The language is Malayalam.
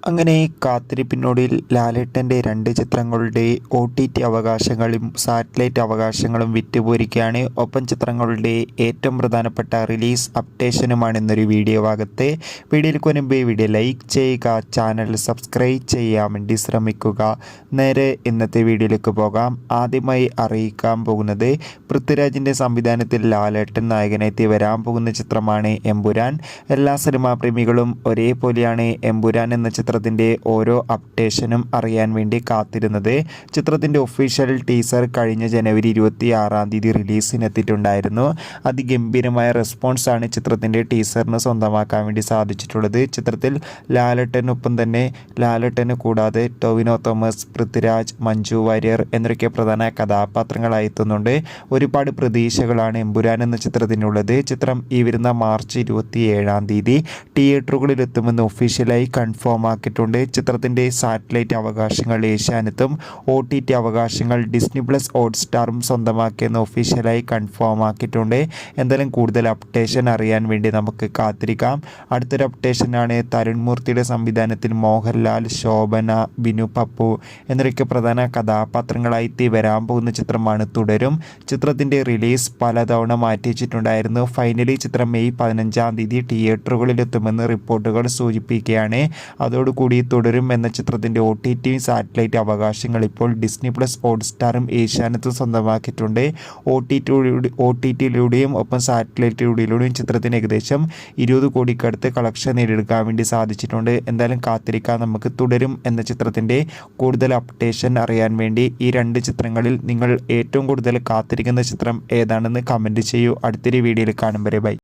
അങ്ങനെ കാത്തിരിപ്പിനൊടുവിൽ ലാലേട്ടൻ്റെ 2 ചിത്രങ്ങളുടെ OTT അവകാശങ്ങളും സാറ്റലൈറ്റ് അവകാശങ്ങളും വിറ്റുപോയിരിക്കുകയാണ്. ഒപ്പം ചിത്രങ്ങളുടെ ഏറ്റവും പ്രധാനപ്പെട്ട റിലീസ് അപ്ഡേഷനുമാണ് ഇന്നൊരു വീഡിയോ ഭാഗത്ത്. വീഡിയോയിൽ മുൻപ് വീഡിയോ ലൈക്ക് ചെയ്യുക, ചാനൽ സബ്സ്ക്രൈബ് ചെയ്യാൻ വേണ്ടി ശ്രമിക്കുക. നേരെ ഇന്നത്തെ വീഡിയോയിലേക്ക് പോകാം. ആദ്യമായി അറിയിക്കാൻ പോകുന്നത് പൃഥ്വിരാജിൻ്റെ സംവിധാനത്തിൽ ലാലേട്ടൻ നായകനെത്തി വരാൻ പോകുന്ന ചിത്രമാണ് എമ്പുരാൻ. എല്ലാ സിനിമാ പ്രേമികളും ഒരേപോലെയാണ് എമ്പുരാൻ എന്ന ചിത്രത്തിൻ്റെ ഓരോ അപ്ഡേഷനും അറിയാൻ വേണ്ടി കാത്തിരുന്നത്. ചിത്രത്തിൻ്റെ ഒഫീഷ്യൽ ടീസർ കഴിഞ്ഞ ജനുവരി 26 റിലീസിനെത്തിയിട്ടുണ്ടായിരുന്നു. അതിഗംഭീരമായ റെസ്പോൺസാണ് ചിത്രത്തിൻ്റെ ടീസറിന് സ്വന്തമാക്കാൻ വേണ്ടി സാധിച്ചിട്ടുള്ളത്. ചിത്രത്തിൽ ലാലേട്ടനൊപ്പം തന്നെ ലാലേട്ടന് കൂടാതെ ടൊവിനോ തോമസ്, പൃഥ്വിരാജ്, മഞ്ജു വാര്യർ എന്നൊക്കെ പ്രധാന കഥാപാത്രങ്ങളായി എത്തുന്നുണ്ട്. ഒരുപാട് പ്രതീക്ഷകളാണ് എമ്പുരാൻ എന്ന ചിത്രത്തിനുള്ളത്. ചിത്രം ഈ വരുന്ന മാർച്ച് 27 തിയേറ്ററുകളിൽ എത്തുമെന്ന് ഒഫീഷ്യലായി കൺഫേം ആക്കിയിട്ടുണ്ട്. ചിത്രത്തിൻ്റെ സാറ്റലൈറ്റ് അവകാശങ്ങൾ ഏഷ്യാനെറ്റും OTT അവകാശങ്ങൾ ഡിസ്നി പ്ലസ് ഹോട്ട്സ്റ്റാറും സ്വന്തമാക്കിയെന്ന് ഒഫീഷ്യലായി കൺഫേം ആക്കിയിട്ടുണ്ട്. എന്തായാലും കൂടുതൽ അപ്ഡേഷൻ അറിയാൻ വേണ്ടി നമുക്ക് കാത്തിരിക്കാം. അടുത്തൊരു അപ്ഡേഷനാണ് തരുൺ മൂർത്തിയുടെ സംവിധാനത്തിൽ മോഹൻലാൽ, ശോഭന, ബിനു പപ്പു എന്നൊക്കെ പ്രധാന കഥാപാത്രങ്ങളായി വരാൻ പോകുന്ന ചിത്രമാണ് തുടരും. ചിത്രത്തിൻ്റെ റിലീസ് പലതവണ മാറ്റിവെച്ചിട്ടുണ്ടായിരുന്നു. ഫൈനലി ചിത്രം മെയ് 15 തിയേറ്ററുകളിലെത്തുമെന്ന് റിപ്പോർട്ടുകൾ സൂചിപ്പിക്കുകയാണ്. അതോടുകൂടി തുടരും എന്ന ചിത്രത്തിൻ്റെ OTT സാറ്റലൈറ്റ് അവകാശങ്ങൾ ഇപ്പോൾ ഡിസ്നി പ്ലസ് ഹോട്ട്സ്റ്റാറും ഏഷ്യാനെറ്റും സ്വന്തമാക്കിയിട്ടുണ്ട്. OTTയിലൂടെയും ഒപ്പം സാറ്റലൈറ്റിലൂടെയും ചിത്രത്തിന് ഏകദേശം 20 കോടിക്കടുത്ത് കളക്ഷൻ നേടിയെടുക്കാൻ വേണ്ടി സാധിച്ചിട്ടുണ്ട്. എന്തായാലും കാത്തിരിക്കാൻ നമുക്ക്. തുടരും എന്ന ചിത്രത്തിൻ്റെ കൂടുതൽ അപ്ഡേഷൻ അറിയാൻ വേണ്ടി ഈ 2 ചിത്രങ്ങളിൽ നിങ്ങൾ ഏറ്റവും കൂടുതൽ കാത്തിരിക്കുന്ന ചിത്രം ഏതാണെന്ന് കമൻറ്റ് ചെയ്യൂ. അടുത്തൊരു വീഡിയോയിൽ കാണും വരെ ബൈ.